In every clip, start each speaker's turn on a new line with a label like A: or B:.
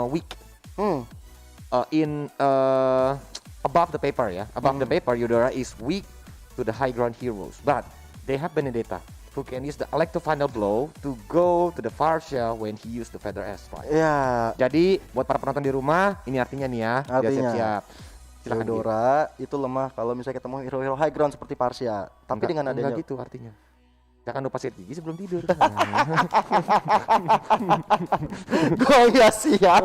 A: weak
B: Hmm.
A: in above the paper ya. Above the paper, Eudora is weak to the high ground heroes, but they have Benedetta who can use the Electro Final Blow to go to the Varsha when he use the Feather Airstrike.
B: Ya,
A: Jadi buat para penonton di rumah, ini artinya nih ya, biar
B: Artinya,
A: siap-siap. Silakan Gi.
B: Eudora itu lemah kalau misalnya ketemu hero-hero high ground seperti Parsia. Tapi dengan adanya
A: enggak gitu artinya. Jangan lupa sikat gigi sebelum tidur.
B: gue ya siap.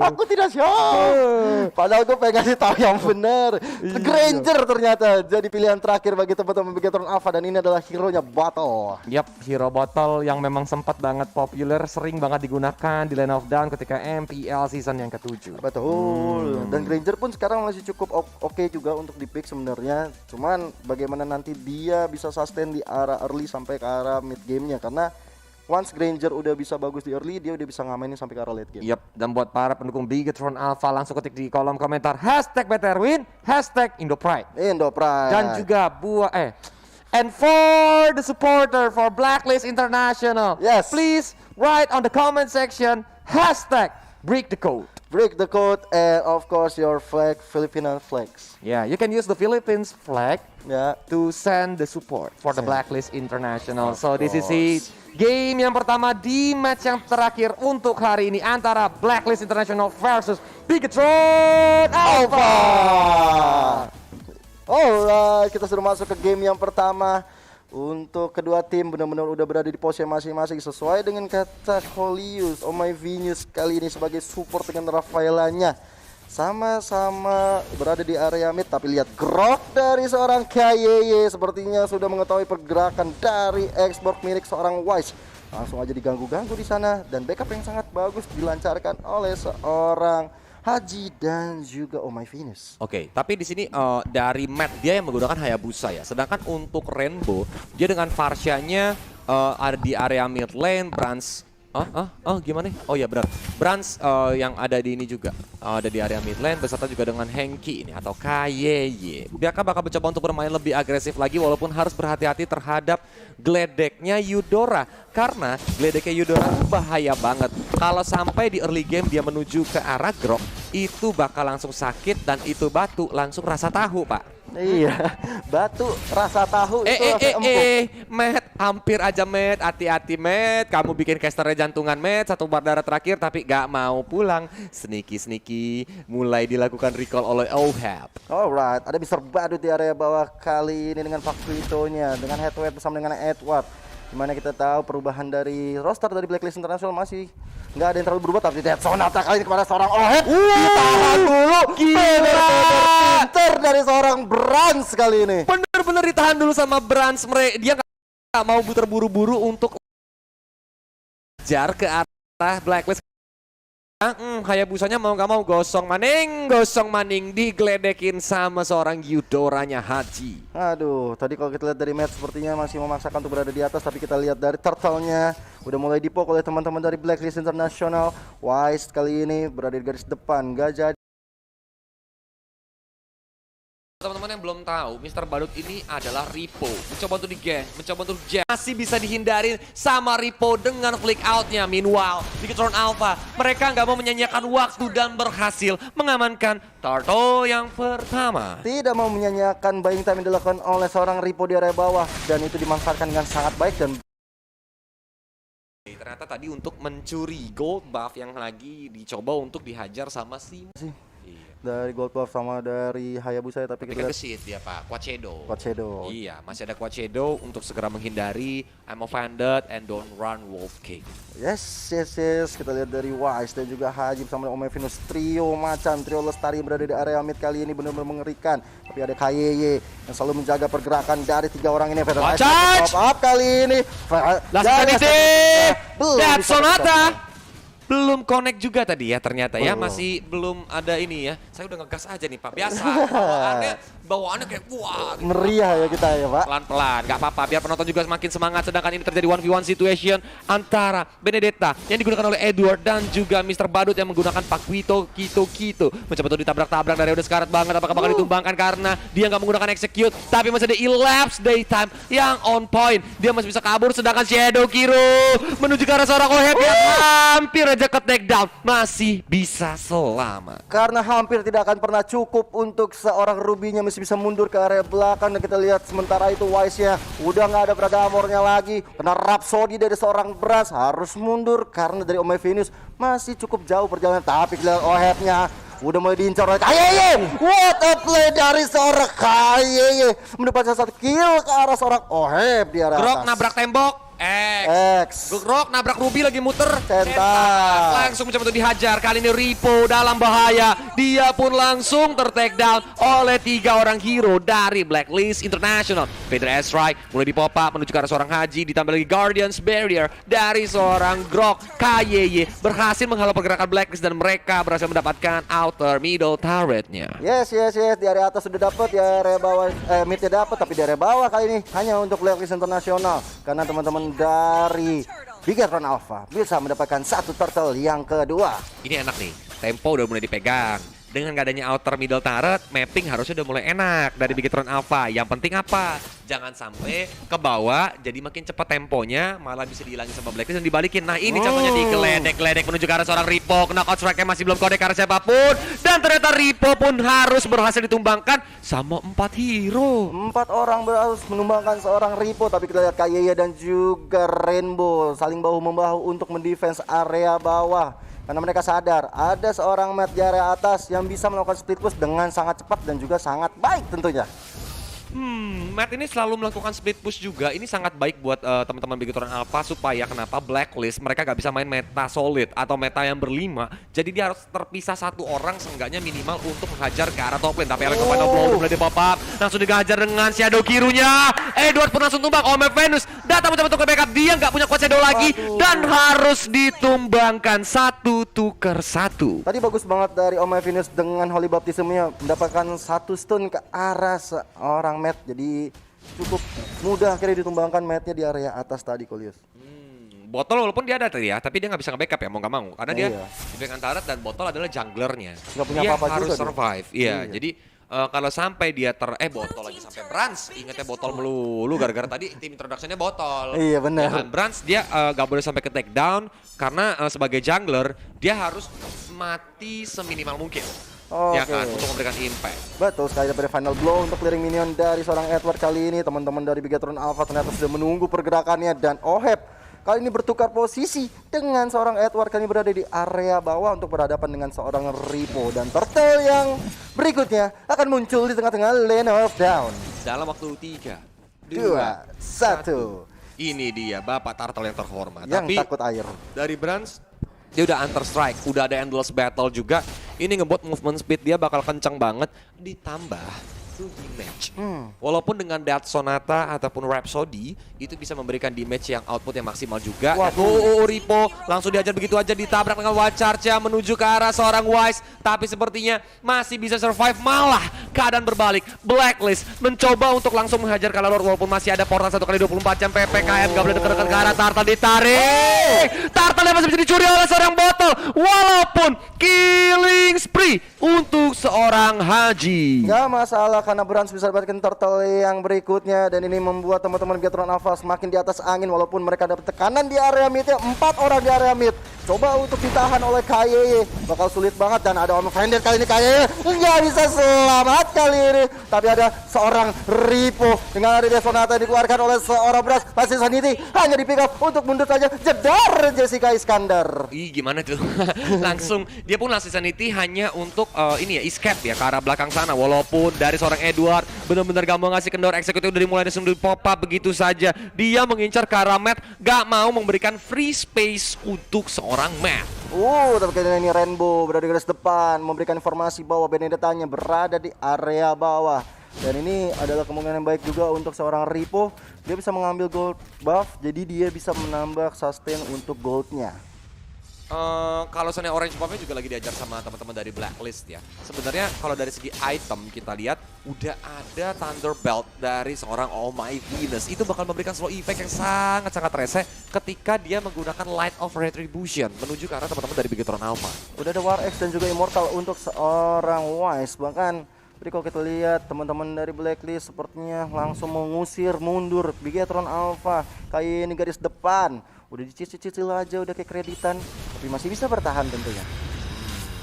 B: Aku tidak siap. Padahal gue pengen ngasih tahu yang benar. Granger ternyata jadi pilihan terakhir bagi teman-teman Bigetron Alpha dan ini adalah hero-nya Battle.
A: Yap, Hero Bottle yang memang sempat banget populer, sering banget digunakan di Lane of Dawn ketika MPL season yang ke-7.
B: Betul. Dan Granger pun sekarang masih cukup oke juga untuk di pick sebenarnya. Cuman bagaimana nanti dia bisa sustain di arah early sampai ke arah mid gamenya, karena once Granger udah bisa bagus di early, dia udah bisa ngamainin sampai ke arah late game.
A: Yap, dan buat para pendukung Bigetron Alpha langsung ketik di kolom komentar #BTRWin, #IndoPride.
B: Indopride.
A: Dan juga and for the supporter for Blacklist International,
B: Yes.
A: please write on the comment section #BreakTheCode.
B: Break the code and of course your flag, Filipino flags.
A: Yeah, you can use the Philippines flag
B: Ya.
A: to send the support for the Blacklist International.
B: Of
A: So this is it. Game yang pertama di match yang terakhir untuk hari ini antara Blacklist International versus Bigetron Alpha.
B: Alright, kita sudah masuk ke game yang pertama. Untuk kedua tim benar-benar udah berada di posisi masing-masing sesuai dengan kata Holius. Oh my Venus kali ini sebagai support dengan Rafaelanya. Sama-sama berada di area mid, tapi lihat grok dari seorang KYY sepertinya sudah mengetahui pergerakan dari Xbox milik seorang Wise. Langsung aja diganggu-ganggu di sana dan backup yang sangat bagus dilancarkan oleh seorang Haji dan juga Oh My Venus.
C: Oke, tapi di sini dari Matt dia yang menggunakan Hayabusa ya. Sedangkan untuk Rainbow dia dengan Varsha-nya ada di area mid lane, Brans. Gimana nih? Oh ya benar. Brans yang ada di ini juga ada di area mid lane beserta juga dengan Henki ini atau KYY. Mereka bakal mencoba untuk bermain lebih agresif lagi walaupun harus berhati-hati terhadap gledeknya Eudora karena gledeknya Eudora itu bahaya banget. Kalau sampai di early game dia menuju ke arah grok itu bakal langsung sakit dan itu batu langsung rasa tahu, Pak.
B: Iya, batu rasa tahu itu langsung empuk.
C: Matt, hampir aja Matt, hati-hati Matt, kamu bikin casternya jantungan Matt, satu bar darah terakhir tapi gak mau pulang. Sneaky mulai dilakukan recall oleh Ohab.
B: Alright, ada Mr. Badut di area bawah kali ini dengan Faktuitonya, dengan head to head bersama dengan Edward. Dimana kita tahu perubahan dari roster dari Blacklist International masih nggak ada yang terlalu berubah, tapi Dead Sonata kali ini kepada seorang Oheb. Ditahan dulu.
C: Gila.
B: Pinter dari seorang Brans kali ini.
C: Bener-bener ditahan dulu sama Brans. Dia gak mau terburu-buru untuk jar ke arah Blacklist. Hayabusanya mau gak mau gosong maning digledekin sama seorang Eudoranya Haji.
B: Aduh, tadi kalau kita lihat dari match sepertinya masih memaksakan untuk berada di atas, tapi kita lihat dari turtle-nya udah mulai dipok oleh teman-teman dari Blacklist International. Wise kali ini berada di garis depan, gak jadi.
C: Teman-teman yang belum tahu, Mr. Badut ini adalah Repo. Mencoba untuk di-gang, mencoba untuk jam. Masih bisa dihindarin sama Repo dengan flick out-nya. Meanwhile, Bigetron Alpha, mereka nggak mau menyanyiakan waktu dan berhasil mengamankan Turtle yang pertama.
B: Tidak mau menyanyiakan buying time yang dilakukan oleh seorang Repo di area bawah, dan itu dimanfaatkan dengan sangat baik. Dan
C: ternyata tadi untuk mencuri gold buff yang lagi dicoba untuk dihajar sama si
B: dari gold buff sama dari Hayabusa, tapi kita lihat
C: kesit dia Pak, Quad Shadow.
B: Quad Shadow.
C: Iya, masih ada Quad Shadow untuk segera menghindari I'm offended and don't run Wolf King.
B: Yes. Kita lihat dari Wise dan juga Haji bersama dengan Venus. Trio Lestari yang berada di area mid kali ini benar-benar mengerikan. Tapi ada KYY yang selalu menjaga pergerakan dari tiga orang ini.
C: Charge!
B: Top up kali ini.
C: Dead Sonata! Belum connect juga tadi ya ternyata ya,
B: Belum.
C: masih belum ada ini ya. Saya udah ngegas aja nih Pak, biasa. Bawaannya kayak wah gitu.
B: Meriah ya kita ya Pak.
C: Pelan-pelan, gak apa-apa biar penonton juga semakin semangat. Sedangkan ini terjadi 1v1 situation antara Benedetta yang digunakan oleh Edward dan juga Mr. Badut yang menggunakan Paquito Kito. Mencoba untuk ditabrak-tabrak dari udah sekarat banget. Apakah bakal ditumbangkan karena dia nggak menggunakan execute. Tapi masih ada elapsed daytime yang on point. Dia masih bisa kabur sedangkan Shadow Kiro menuju ke arah seorang Oheb yang hampir aja saja ke take down, masih bisa selamat.
B: Karena hampir tidak akan pernah cukup untuk seorang Ruby-nya masih bisa mundur ke area belakang. Dan kita lihat sementara itu Wise-nya udah nggak ada Predator-nya lagi. Kena Rhapsody dari seorang Brans, harus mundur karena dari Omai Venus masih cukup jauh perjalanan. Tapi kita lihat Oheb-nya udah mulai diincar oleh Kayeye. What a play dari seorang Kayeye, mendapatkan satu kill ke arah seorang Oheb di arah
C: Grok
B: atas.
C: nabrak tembok.
B: X.
C: Grok nabrak Ruby lagi muter.
B: Centang.
C: Langsung mencoba untuk dihajar. Kali ini Ripo dalam bahaya. Dia pun langsung ter-take down oleh 3 orang hero dari Blacklist International. Vader S-Strike mulai di pop up menuju ke arah seorang Haji. Ditambah lagi Guardians Barrier dari seorang Grok. Kayeye berhasil menghalau pergerakan Blacklist dan mereka berhasil mendapatkan outer middle turretnya.
B: Yes. Di area atas sudah dapat, di area bawah midnya dapat, tapi di area bawah kali ini hanya untuk Blacklist International karena teman-teman dari Bigatron Alpha bisa mendapatkan satu turtle yang kedua.
C: Ini enak nih, tempo udah mulai dipegang. Dengan gak adanya outer middle turret, mapping harusnya udah mulai enak dari Bigatron Alpha. Yang penting apa? Jangan sampai ke bawah, jadi makin cepat temponya, malah bisa dihilangin sama Blacklist dan dibalikin. Nah ini contohnya digeledek-geledek menuju ke arah seorang Ripo. Knockout strike-nya masih belum kode ke arah siapapun. Dan ternyata Ripo pun harus berhasil ditumbangkan sama 4 hero.
B: 4 orang harus menumbangkan seorang Ripo, tapi kita lihat Kayeye dan juga Rainbow saling bahu-membahu untuk mendefense area bawah. Karena mereka sadar ada seorang Matt di area atas yang bisa melakukan split push dengan sangat cepat dan juga sangat baik tentunya.
C: Matt ini selalu melakukan split push juga. Ini sangat baik buat teman-teman Bigatron Alpha supaya kenapa Blacklist mereka gak bisa main meta solid atau meta yang berlima. Jadi dia harus terpisah satu orang seenggaknya minimal untuk menghajar ke arah top lane. Tapi Electro Final Blow udah mulai di pop up, langsung dihajar dengan Shadow Kirunya. Edward pun langsung tumbang. Omai Venus datang mencoba untuk backup, dia nggak punya kuat Shadow lagi dan harus ditumbangkan 1 tuker 1.
B: Tadi bagus banget dari Omai Venus dengan Holy Baptism-nya mendapatkan 1 stun ke arah seorang Matt. Jadi cukup mudah akhirnya ditumbangkan Matt-nya di area atas tadi, Kolius.
C: Botol walaupun dia ada tadi ya, tapi dia nggak bisa nge-backup ya, mau nggak mau. Karena dia
B: Iya.
C: di back turret dan Botol adalah junglernya.
B: Nggak punya
C: dia
B: apa-apa
C: harus
B: juga dia.
C: survive. Iya,
B: Iya.
C: jadi kalau sampai dia Botol lagi sampai Brans, ingetnya Botol melulu gara-gara tadi tim introduction-nya Botol.
B: Iya, benar.
C: Dan Brans dia nggak boleh sampai ke take down karena sebagai jungler dia harus mati seminimal mungkin. Ya kan, untuk memberikan impact.
B: Betul sekali, dari final blow untuk clearing minion dari seorang Edward kali ini. Teman-teman dari Bigatron Alpha ternyata sudah menunggu pergerakannya dan Oheb kali ini bertukar posisi dengan seorang Edward kali ini berada di area bawah untuk berhadapan dengan seorang Ripo. Dan turtle yang berikutnya akan muncul di tengah-tengah lane of down.
C: Dalam waktu 3,
B: 2, 1.
C: Ini dia Bapak Turtle yang terhormat.
B: Yang
C: Tapi
B: takut air.
C: dari Brans dia udah Hunter Strike, udah ada Endless Battle juga. Ini ngebuat movement speed dia bakal kencang banget. Ditambah damage. Walaupun dengan Death Sonata ataupun Rhapsody itu bisa memberikan damage yang output yang maksimal juga. Ripo langsung diajar begitu aja, ditabrak dengan Wild Charge-nya menuju ke arah seorang Wise. Tapi sepertinya masih bisa survive, malah keadaan berbalik. Blacklist mencoba untuk langsung menghajar Kalalor walaupun masih ada portal 1x24 jam PPKM. Gak boleh deket-deket ke arah Turtle, ditarik. Turtle yang masih bisa dicuri oleh seorang Botol. Walaupun killing spree untuk seorang Haji.
B: Gak masalah karena Brans bisa dapatkan turtle yang berikutnya. Dan ini membuat teman-teman Bigatron Alpha semakin di atas angin. Walaupun mereka dapat tekanan di area midnya, 4 orang di area mid. Coba untuk ditahan oleh Kayeye, bakal sulit banget. Dan ada Omai Venus kali ini, Kayeye nggak bisa selamat kali ini. Tapi ada seorang Ripo dengan ada Sonata dikeluarkan oleh seorang Brans. Masih Sanity hanya di pick up untuk mundur saja. Jedar Jessica Iskandar.
C: Gimana tuh? Langsung dia pun langsung sanity hanya untuk ini ya escape ya ke arah belakang sana. Walaupun dari seorang Edward benar-benar gak mau ngasih kendor, eksekutif dari mulai langsung di pop up begitu saja. Dia mengincar ke arah Matt, gak mau memberikan free space untuk seorang Matt.
B: Tapi kali ini Rainbow berada di garis depan, memberikan informasi bahwa Benedetta-nya berada di area bawah. Dan ini adalah kemungkinan yang baik juga untuk seorang Ripo. Dia bisa mengambil gold buff, jadi dia bisa menambah sustain untuk goldnya.
C: Kalau soalnya Orange Buff-nya juga lagi diajar sama teman-teman dari Blacklist ya. Sebenarnya kalau dari segi item kita lihat udah ada Thunder Belt dari seorang Omai Venus. Itu bakal memberikan slow effect yang sangat-sangat rese ketika dia menggunakan Light of Retribution menuju ke arah teman-teman dari Bigatron Alpha.
B: Udah ada War X dan juga Immortal untuk seorang Wise. Bahkan kalau kita lihat teman-teman dari Blacklist sepertinya langsung mengusir mundur Bigatron Alpha. Kayak ini garis depan Udah dicicil-cicil aja, udah kayak kreditan, tapi masih bisa bertahan tentunya.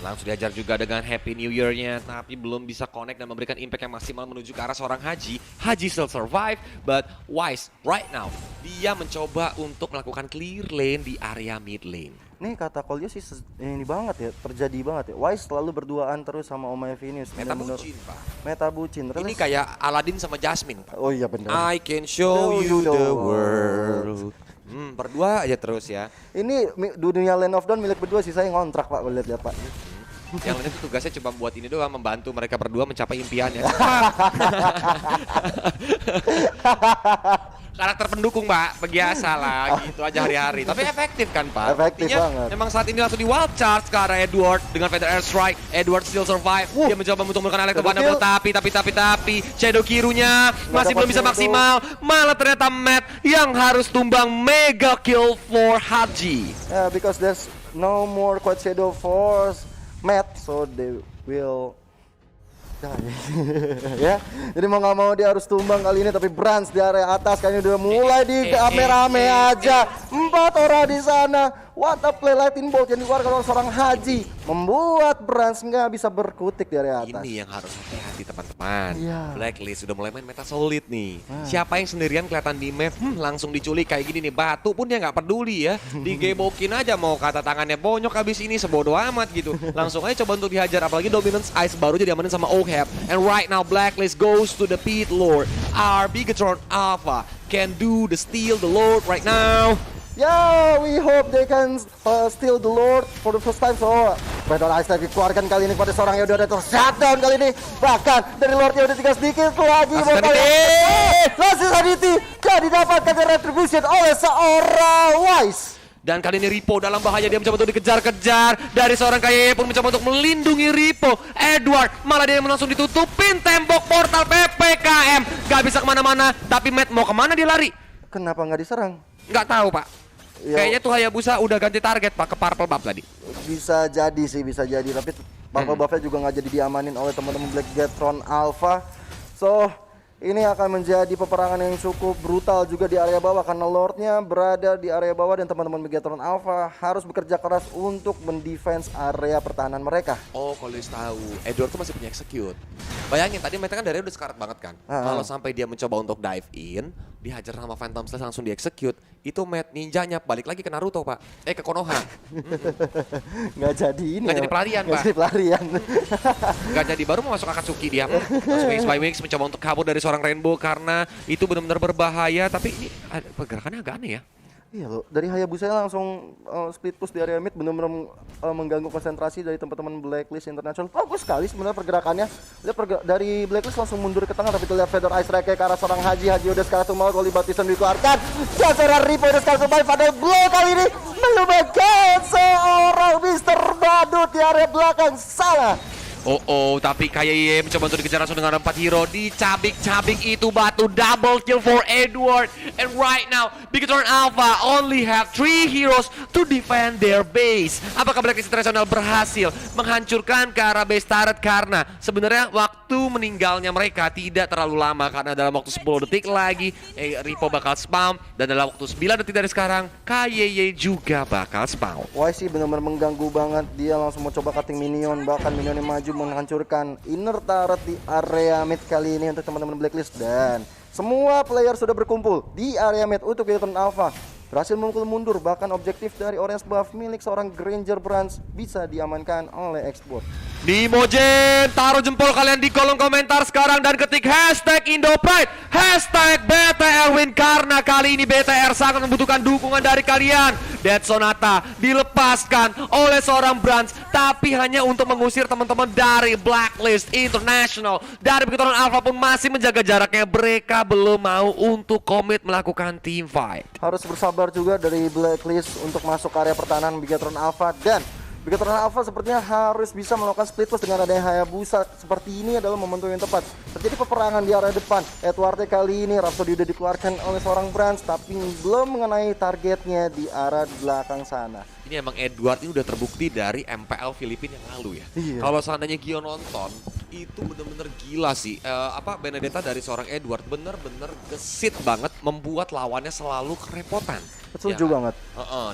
C: Langsung diajar juga dengan Happy New Year-nya, tapi belum bisa connect dan memberikan impact yang maksimal menuju ke arah seorang Haji. Haji still survive, but Wise right now, dia mencoba untuk melakukan clear lane di area mid lane.
B: Nih kata Kolio sih ini banget ya, terjadi banget ya. Wise selalu berduaan terus sama Omai Venus.
C: Meta bucin, Pak.
B: Meta bucin.
C: Ini kayak Aladdin sama Jasmine, Pak.
B: Oh iya benar.
C: I can show you the world. Berdua aja terus ya.
B: Ini dunia Land of Dawn milik berdua sih, saya ngontrak Pak, lihat-lihat Pak.
C: Yang lain itu tugasnya cuma buat ini doang, membantu mereka berdua mencapai impiannya. Karakter pendukung, Pak, biasa lah gitu aja hari-hari. Tapi efektif kan, Pak?
B: Efektif
C: artinya,
B: banget.
C: memang saat ini langsung di wild charge ke arah Edward dengan Feather Air Strike. Edward still survive. Dia mencoba untuk melakukan electro tapi Shadow Kirunya masih belum bisa maksimal. Malah ternyata Matt yang harus tumbang mega kill for Haji.
B: Yeah, because there's no more Quad Shadow Force Matt, so they will die. Ya, jadi mau nggak mau dia harus tumbang kali ini, tapi Brans di area atas kayaknya udah mulai di rame-rame aja. 4 orang di sana. What a play, Lightning Bolt yang dikeluarkan oleh seorang Haji membuat Brans nggak bisa berkutik di area atas.
C: Ini yang harus hati-hati teman-teman.
B: Iya.
C: Blacklist sudah mulai main meta solid nih. Siapa yang sendirian kelihatan di map, langsung diculik kayak gini nih. Batu pun dia nggak peduli ya. Digebokin aja mau kata tangannya bonyok habis ini sebodoh amat gitu. Langsung aja coba untuk dihajar. Apalagi Dominance Ice baru aja diamanin sama Oheb. And right now Blacklist goes to the Pit Lord. Our Bigatron Alpha can do the steal the Lord right now.
B: Yeah, we hope they can steal the Lord for the first time. So, Feather Ice Strike dikeluarkan kali ini pada seorang yang udah ada shutdown kali ini. Bahkan dari Lordnya udah tinggal sedikit lagi. Langsung Sanity gak didapatkan retribution oleh seorang Wise.
C: Dan kali ini Ripo dalam bahaya, dia mencoba untuk dikejar-kejar. Dari seorang Kaye pun mencoba untuk melindungi Ripo. Edward malah dia langsung ditutupin tembok portal PPKM. Gak bisa kemana-mana, tapi Matt mau kemana dia lari?
B: Kenapa nggak diserang?
C: Nggak tahu, Pak.
B: Ya,
C: Kayaknya tuh Hayabusa udah ganti target, Pak, ke Purple Buff tadi.
B: bisa jadi sih, bisa jadi. Tapi Purple Buff-nya juga nggak jadi diamanin oleh teman-teman Black Gatron Alpha. So, ini akan menjadi peperangan yang cukup brutal juga di area bawah karena Lordnya berada di area bawah dan teman-teman Megatron Alpha harus bekerja keras untuk mendefense area pertahanan mereka.
C: Oh, kalau tahu, Edward tuh masih punya execute. Bayangin tadi mereka kan dari udah sekarat banget kan. Kalau sampai dia mencoba untuk dive in, dihajar sama Phantom Slash langsung di execute, itu Matt ninjanya balik lagi ke Naruto, Pak. Ke Konoha.
B: Nggak jadi ini.
C: Nggak jadi pelarian,
B: nggak
C: Pak.
B: jadi pelarian.
C: Nggak jadi, baru mau masuk Akatsuki dia. Masuk Wings by Wings mencoba untuk kabur dari seorang Rainbow karena itu benar-benar berbahaya. Tapi ini pergerakannya agak aneh ya.
B: Iya loh, dari Hayabusa langsung split push di area mid benar-benar mengganggu konsentrasi dari teman-teman Blacklist International. Bagus sekali sebenarnya pergerakannya. Lihat dari Blacklist langsung mundur ke tengah, tapi lihat Feather Ice Strike ke arah seorang Haji udah sekarang tumbal, Goli Baptisten dikeluarkan. Dan seorang Ripo udah sekarang tumbal pada blow kali ini melupakan seorang Mr. Badut di area belakang sana.
C: Tapi Kaye mencoba untuk dikejar langsung dengan 4 hero. Dicabik-cabik itu batu, double kill for Edward. And right now, Bigatron Alpha only have 3 heroes to defend their base. Apakah Blacklist International berhasil menghancurkan ke arah base turret? Karena sebenarnya waktu meninggalnya mereka tidak terlalu lama. Karena dalam waktu 10 detik lagi, Ripo bakal spam. Dan dalam waktu 9 detik dari sekarang, Kaye juga bakal spam.
B: Wah sih benar-benar mengganggu banget. Dia langsung mau coba cutting minion, bahkan minionnya maju menghancurkan inner turret di area mid kali ini untuk teman-teman Blacklist. Dan semua player sudah berkumpul di area mid untuk Bigatron Alpha. Berhasil memukul mundur, bahkan objektif dari Orange Buff milik seorang Granger Brands bisa diamankan oleh Export.
C: Di Mojen, taruh jempol kalian di kolom komentar sekarang dan ketik hashtag Indopride, hashtag BTR Win, karena kali ini BTR sangat membutuhkan dukungan dari kalian. Dead Sonata dilepaskan oleh seorang Brands, tapi hanya untuk mengusir teman-teman dari Blacklist International. Dari Bigatron Alpha pun masih menjaga jaraknya, mereka belum mau untuk komit melakukan team fight.
B: Harus bersabar juga dari Blacklist untuk masuk ke area pertahanan Bigatron Alpha, dan Bigatron Alpha sepertinya harus bisa melakukan split push dengan adanya Hayabusa. Seperti ini adalah momentum yang tepat. Terjadi peperangan di area depan. Edward kali ini Rhapsody udah dikeluarkan oleh seorang Brands, tapi belum mengenai targetnya di arah belakang sana.
C: Ini emang Edward ini udah terbukti dari MPL Filipina yang lalu ya.
B: Iya.
C: Kalau seandainya Gio nonton, itu bener-bener gila sih. Benedetta dari seorang Edward bener-bener gesit banget, membuat lawannya selalu kerepotan.
B: Setuju banget.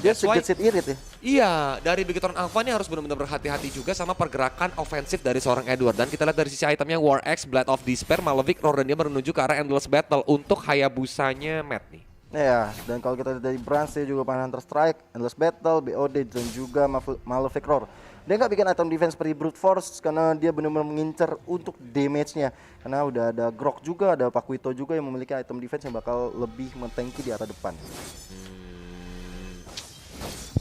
B: Dia gesit irit ya.
C: Iya, dari Bigetron Alpha ini harus benar-benar berhati-hati juga sama pergerakan ofensif dari seorang Edward. Dan kita lihat dari sisi itemnya War Axe, Blade of Despair, Malefic Roar, dan dia menuju ke arah Endless Battle untuk Hayabusanya Matt nih.
B: Ya, dan kalau kita lihat dari Branch dia juga main Hunter Strike, Endless Battle, BOD, dan juga Malefic Roar. Dia nggak bikin item defense seperti Brute Force karena dia benar-benar mengincar untuk damage-nya. Karena udah ada Grok juga, ada Pakuito juga yang memiliki item defense yang bakal lebih mentengki di arah depan.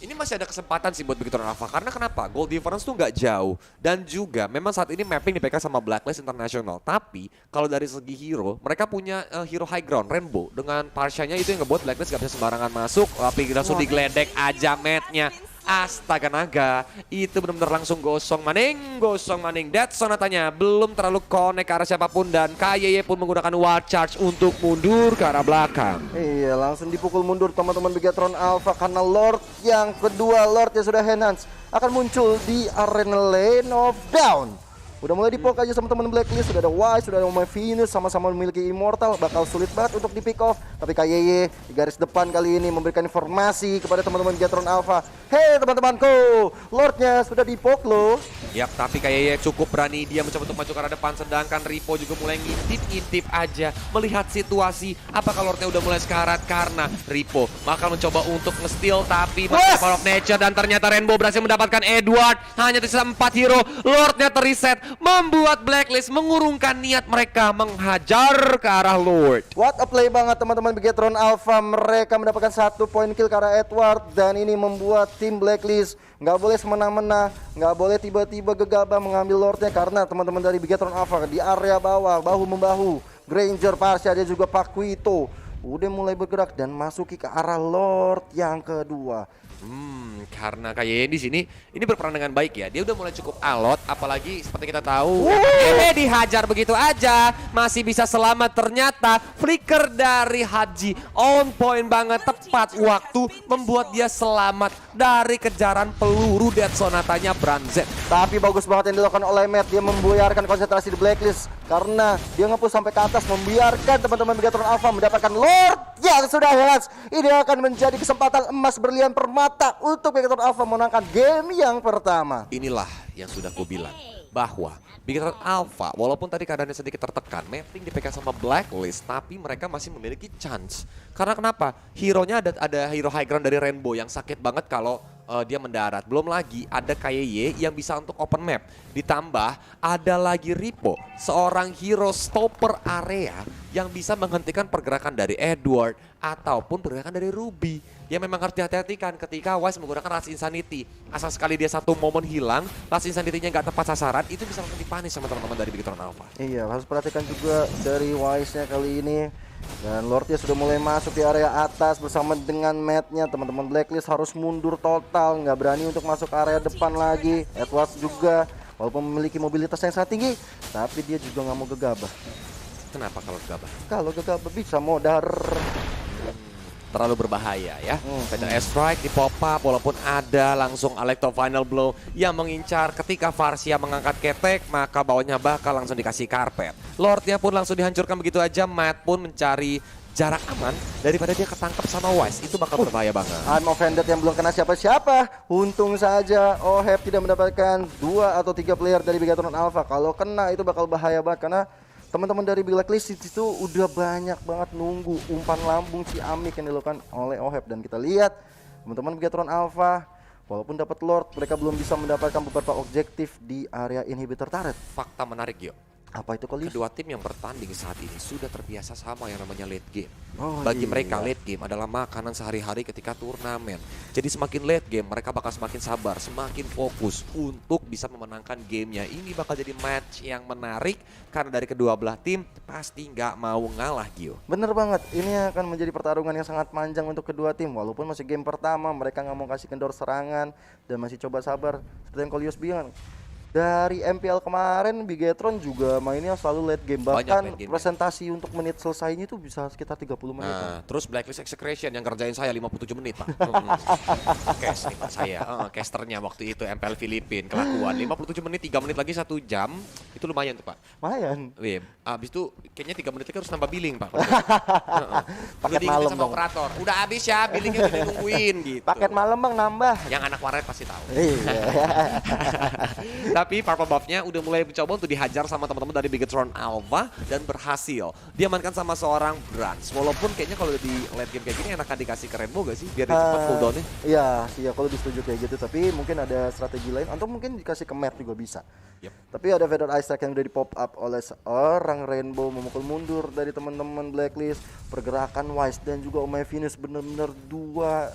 C: Ini masih ada kesempatan sih buat Bigetron Alpha. Karena kenapa? Gold difference tuh nggak jauh. Dan juga memang saat ini mapping dipegang sama Blacklist International. Tapi kalau dari segi hero, mereka punya hero high ground, Rainbow. Dengan Parsianya itu yang ngebuat Blacklist gak bisa sembarangan masuk. Tapi langsung digeledek aja matnya. Astaga naga, itu benar-benar langsung gosong maning. Dead Sonatanya belum terlalu connect ke arah siapapun dan KYY pun menggunakan wild charge untuk mundur ke arah belakang.
B: Iya, langsung dipukul mundur teman-teman Bigetron Alpha karena Lord yang kedua, Lord yang sudah enhance akan muncul di arena Lane of Down. Udah mulai dipok aja sama teman Blacklist, sudah ada Wise, sudah ada My Venus, sama-sama memiliki Immortal, bakal sulit banget untuk di pick off. Tapi KYY di garis depan kali ini memberikan informasi kepada teman-teman Bigetron Alpha. Hei teman-temanku, Lordnya sudah dipok loh.
C: Yap, tapi KYY cukup berani, dia mencoba untuk maju ke arah depan, sedangkan Ripo juga mulai ngintip-ngintip aja melihat situasi. Apakah Lordnya udah mulai sekarat karena Ripo bakal mencoba untuk nge-steal, tapi masih Power of Nature dan ternyata Rainbow berhasil mendapatkan Edward. Hanya tersisa 4 hero, Lordnya terreset, membuat Blacklist mengurungkan niat mereka menghajar ke arah Lord.
B: What a play banget teman-teman Bigetron Alpha. Mereka mendapatkan 1 poin kill ke arah Edward. Dan ini membuat tim Blacklist nggak boleh semena-mena, nggak boleh tiba-tiba gegabah mengambil Lordnya. Karena teman-teman dari Bigetron Alpha di area bawah, bahu-membahu, Granger, Parsia, dia juga Pakuito udah mulai bergerak dan masuki ke arah Lord yang kedua.
C: Karena KYY di sini ini berperan dengan baik ya. Dia udah mulai cukup alot, apalagi seperti kita tahu, dihajar begitu aja, masih bisa selamat. Ternyata flicker dari Haji on point banget, tepat waktu membuat dia selamat dari kejaran peluru Dead Sonatanya Branzet.
B: Tapi bagus banget yang dilakukan oleh Matt, dia membuyarkan konsentrasi di Blacklist karena dia nge-push sampai ke atas, membiarkan teman-teman Bigetron Alpha mendapatkan Lord yang sudah hilang. Ini akan menjadi kesempatan emas berlian permata untuk Bigetron Alpha menangkan game yang pertama.
C: Inilah yang sudah gue bilang, bahwa Bigetron Alpha walaupun tadi keadaannya sedikit tertekan, mapping dipegang sama Blacklist, tapi mereka masih memiliki chance. Karena kenapa? Hero-nya ada hero high ground dari Rainbow yang sakit banget kalau dia mendarat. Belum lagi ada KYY yang bisa untuk open map. Ditambah ada lagi Ripo, seorang hero stopper area yang bisa menghentikan pergerakan dari Edward ataupun pergerakan dari Ruby. Yang memang harus dihati-hatikan ketika Wise menggunakan Last Insanity. Asal sekali dia satu momen hilang, Last Insanity-nya nggak tepat sasaran, itu bisa langsung dipanis sama teman-teman dari Bigetron Alpha.
B: Iya, harus perhatikan juga dari Wise-nya kali ini. Dan Lordnya sudah mulai masuk di area atas bersama dengan Matt-nya. Teman-teman Blacklist harus mundur total, nggak berani untuk masuk ke area depan lagi. Edward juga, walaupun memiliki mobilitas yang sangat tinggi, tapi dia juga nggak mau gegabah.
C: Kenapa kalau gegabah?
B: Kalau gegabah bisa modar.
C: Terlalu berbahaya ya. Peter S-Strike di pop up walaupun ada langsung Alecto Final Blow yang mengincar. Ketika Farsia mengangkat ketek, maka bawahnya bakal langsung dikasih karpet. Lordnya pun langsung dihancurkan begitu aja. Matt pun mencari jarak aman daripada dia ketangkep sama Wise. Itu bakal berbahaya banget.
B: I'm offended yang belum kena siapa-siapa. Untung saja Oheb tidak mendapatkan 2 atau 3 player dari Bigetron Alpha. Kalau kena itu bakal bahaya banget karena teman-teman dari Blacklist itu udah banyak banget nunggu umpan lambung si Amik yang dilakukan oleh Oheb. Dan kita lihat teman-teman Bigetron Alpha walaupun dapat Lord, mereka belum bisa mendapatkan beberapa objektif di area inhibitor turret.
C: Fakta menarik Gio.
B: Apa itu Kolius?
C: Kedua tim yang bertanding saat ini sudah terbiasa sama yang namanya late game.
B: iya.
C: Bagi mereka late game adalah makanan sehari-hari ketika turnamen. Jadi semakin late game mereka bakal semakin sabar, semakin fokus untuk bisa memenangkan gamenya. Ini bakal jadi match yang menarik karena dari kedua belah tim pasti nggak mau ngalah Gio.
B: Bener banget, ini akan menjadi pertarungan yang sangat panjang untuk kedua tim. Walaupun masih game pertama, mereka nggak mau kasih kendor serangan dan masih coba sabar. Seperti yang Kolius bilang, Dari MPL kemarin Bigetron juga mainnya selalu late game,
C: Banyak
B: bahkan
C: late game,
B: presentasi untuk menit selesainya itu bisa sekitar 30 menit.
C: Nah, terus Blacklist Execration yang kerjain saya 57 menit, Pak. Cash nih Pak saya. Casternya waktu itu MPL Filipin kelakuan 57 menit, 3 menit lagi 1 jam. Itu lumayan tuh, Pak.
B: Lumayan.
C: Wih, abis itu kayaknya 3 menit lagi harus nambah billing, Pak.
B: Paket
C: Udah diingetin
B: malam
C: sama
B: dong.
C: operator. Udah habis ya, billingnya udah nungguin gitu.
B: Paket malam Bang nambah.
C: Yang anak warnet pasti tahu.
B: Iya.
C: Tapi Purple Buff-nya udah mulai mencoba untuk dihajar sama teman-teman dari Bigetron Alpha dan berhasil. Diamankan sama seorang Brans. Walaupun kayaknya kalau di late game kayak gini enakan dikasih ke Rainbow gak sih? Biar dia cepat cooldown-nya.
B: Iya, kalau disetujui kayak gitu, tapi mungkin ada strategi lain atau mungkin dikasih ke Matt juga bisa.
C: Yep.
B: Tapi ada Feather Ice Strike yang udah di pop up oleh seorang Rainbow, memukul mundur dari teman-teman Blacklist. Pergerakan Wise dan juga Omai Venus, bener-bener dua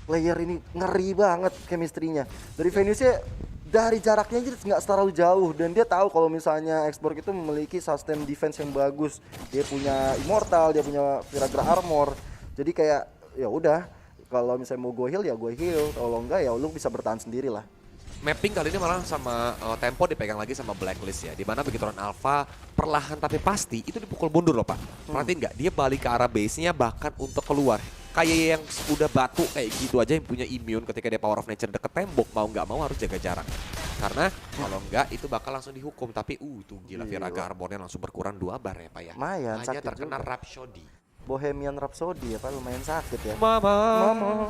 B: player ini ngeri banget chemistry-nya. Dari Venusnya dari jaraknya aja nggak terlalu jauh, dan dia tahu kalau misalnya Xborg itu memiliki sustain defense yang bagus. Dia punya Immortal, dia punya Viragra Armor. Jadi kayak ya udah, kalau misalnya mau gue heal ya gue heal, kalau enggak ya lu bisa bertahan sendiri lah.
C: Mapping kali ini malah sama tempo dipegang lagi sama Blacklist ya. Dimana Bigetron Alpha perlahan tapi pasti itu dipukul mundur loh, Pak. Perhatiin nggak? Dia balik ke arah base-nya bahkan untuk keluar. Kayak yang udah batu kayak gitu aja yang punya immune ketika dia power of nature deket tembok, mau nggak mau harus jaga jarak. Karena kalau nggak itu bakal langsung dihukum. Tapi tuh gila, Viraga Armornya langsung berkurang 2 bar ya, Pak ya.
B: Lumayan,
C: Hanya
B: sakit
C: terkena
B: juga.
C: Rhapsody.
B: Bohemian Rhapsody ya Pak, lumayan sakit ya.
C: Mama,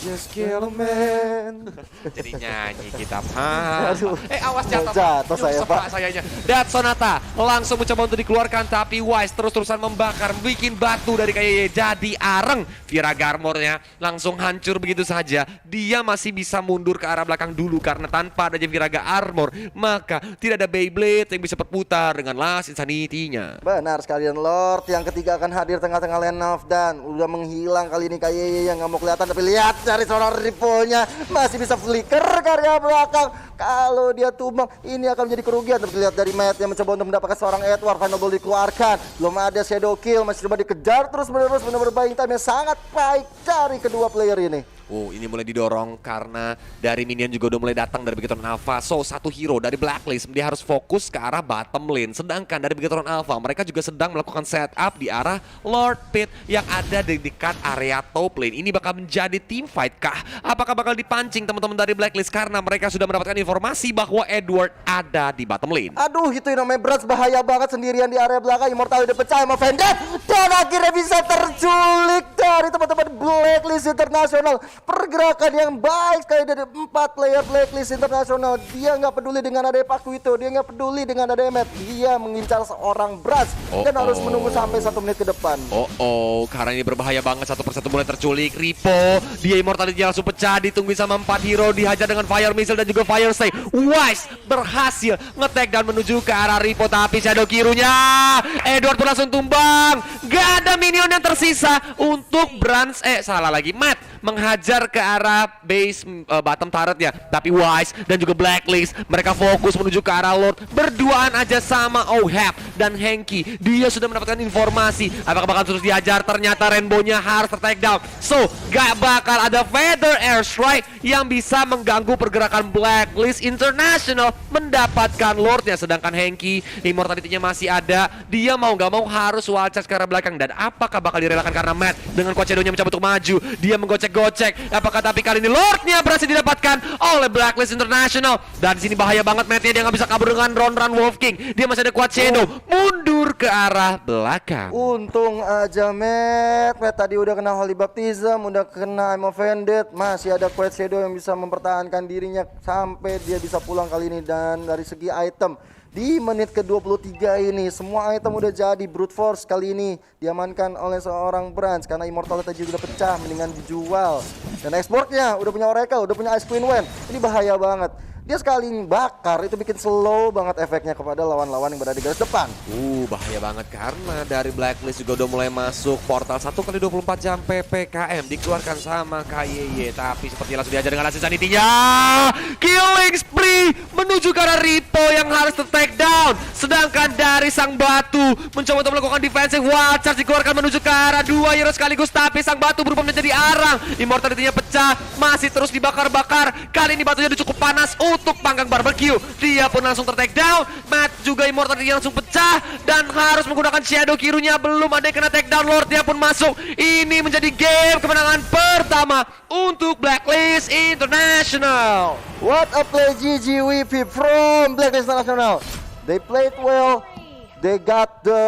B: Just kill a man.
C: jadi nyanyi kita, Pak.
B: Aduh.
C: Awas jatuh, Pak.
B: Jatuh
C: Aduh,
B: saya,
C: sepak
B: Pak.
C: sayanya. Dat Sonata langsung mencoba untuk dikeluarkan, tapi Wise terus-terusan membakar, bikin batu dari KYY jadi areng. Viraga Armornya langsung hancur begitu saja. Dia masih bisa mundur ke arah belakang dulu karena tanpa adanya Viraga Armor, maka tidak ada Beyblade yang bisa berputar dengan Last Insanity-nya.
B: Benar sekalian, Lord yang ketiga akan hadir tengah-tengah lane off dan udah menghilang kali ini KYY yang nggak mau kelihatan, tapi lihat dari seorang Ripo-nya masih bisa flicker karya belakang. Kalau dia tumbang ini akan menjadi kerugian, tapi lihat dari Matt yang mencoba untuk mendapatkan seorang Edward. Final Ball dikeluarkan, belum ada shadow kill, masih coba dikejar terus menerus, benar-benar buying time yang sangat baik dari kedua player ini.
C: Ini mulai didorong karena dari minion juga udah mulai datang dari Bigetron Alpha. So, satu hero dari Blacklist dia harus fokus ke arah bottom lane. Sedangkan dari Bigetron Alpha mereka juga sedang melakukan setup di arah Lord Pit yang ada di dekat area top lane. Ini bakal menjadi team fight kah? Apakah bakal dipancing teman-teman dari Blacklist karena mereka sudah mendapatkan informasi bahwa Edward ada di bottom lane?
B: Aduh, itu yang namanya Brans, bahaya banget sendirian di area belakang. Immortal udah pecah sama Vendetta dan akhirnya bisa terculik dari teman-teman Blacklist Internasional. Pergerakan yang baik sekali dari 4 player Blacklist Internasional. Dia nggak peduli dengan ada Pakuito, dia nggak peduli dengan ada Matt. Dia mengincar seorang Brans dan harus menunggu sampai 1 menit ke depan.
C: Karena ini berbahaya banget, satu persatu mulai terculik. Ripo, dia Immortality langsung pecah, ditungguin sama 4 hero, dihajar dengan Fire Missile dan juga Fire Stay. Wise berhasil nge-tag dan menuju ke arah Ripo, tapi Shadow Kirunya Edward pun langsung tumbang. Gak ada minion yang tersisa untuk Brans, Matt menghajar ke arah base bottom turret ya. Tapi Wise dan juga Blacklist mereka fokus menuju ke arah Lord. Berduaan aja sama Ohap dan Henky. Dia sudah mendapatkan informasi apakah bakal terus dihajar. Ternyata Rainbow-nya harus ter-take down. So gak bakal ada Feather Airstrike yang bisa mengganggu pergerakan Blacklist International mendapatkan Lord-nya. Sedangkan Henky Immortality-nya masih ada. Dia mau gak mau harus wall charge ke arah belakang. Dan apakah bakal direlakan karena Matt dengan Coach Edo-nya mencoba untuk maju. Dia menggocek-gocek. Apakah tapi kali ini Lord-nya berhasil didapatkan oleh Blacklist International. Dan di sini bahaya banget Matt-nya, dia nggak bisa kabur dengan Ron Wolf King. Dia masih ada Quad Shadow. Mundur ke arah belakang.
B: Untung aja Matt tadi udah kena Holy Baptism, udah kena I'm Offended. Masih ada Quad Shadow yang bisa mempertahankan dirinya sampai dia bisa pulang kali ini. Dan dari segi item, di menit ke-23 ini semua item udah jadi. Brute Force kali ini diamankan oleh seorang Brans karena Immortal tadi udah pecah, mendingan dijual. Dan exportnya udah punya Oracle, udah punya Ice Queen Wen. Ini bahaya banget. Dia sekali bakar itu bikin slow banget efeknya kepada lawan-lawan yang berada di garis depan.
C: Bahaya banget karena dari Blacklist juga udah mulai masuk portal 1x24 jam PPKM dikeluarkan sama KYY. Tapi seperti langsung diajar dengan Last Insanity-nya. Killing spree menuju ke arah Ripo yang harus ter-take down. Sedangkan dari Sang Batu mencoba untuk melakukan defensive wild charge dikeluarkan menuju ke arah 2 hero sekaligus, tapi Sang Batu berubah menjadi arang. Immortality-nya pecah, masih terus dibakar-bakar. Kali ini batunya udah cukup panas untuk panggang barbecue. Dia pun langsung ter-take down. Matt juga immortality langsung pecah dan harus menggunakan Shadow Kirunya. Belum ada yang kena take down, Lordnya pun masuk. Ini menjadi game kemenangan pertama untuk Blacklist International.
B: What a play GGWP from Blacklist International. They played well. They got the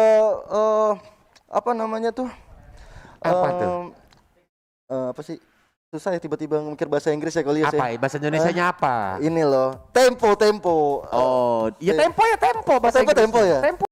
B: apa namanya tuh?
A: Apa tuh?
B: Apa sih? Susah ya tiba-tiba mikir bahasa Inggris ya Kolius
A: Apa
B: ya.
A: bahasa Indonesianya apa?
B: Ini loh, tempo.
A: Oh, ya tempo. Bahasa
B: Tempo
A: Inggrisnya.
B: ya.
A: Tempo.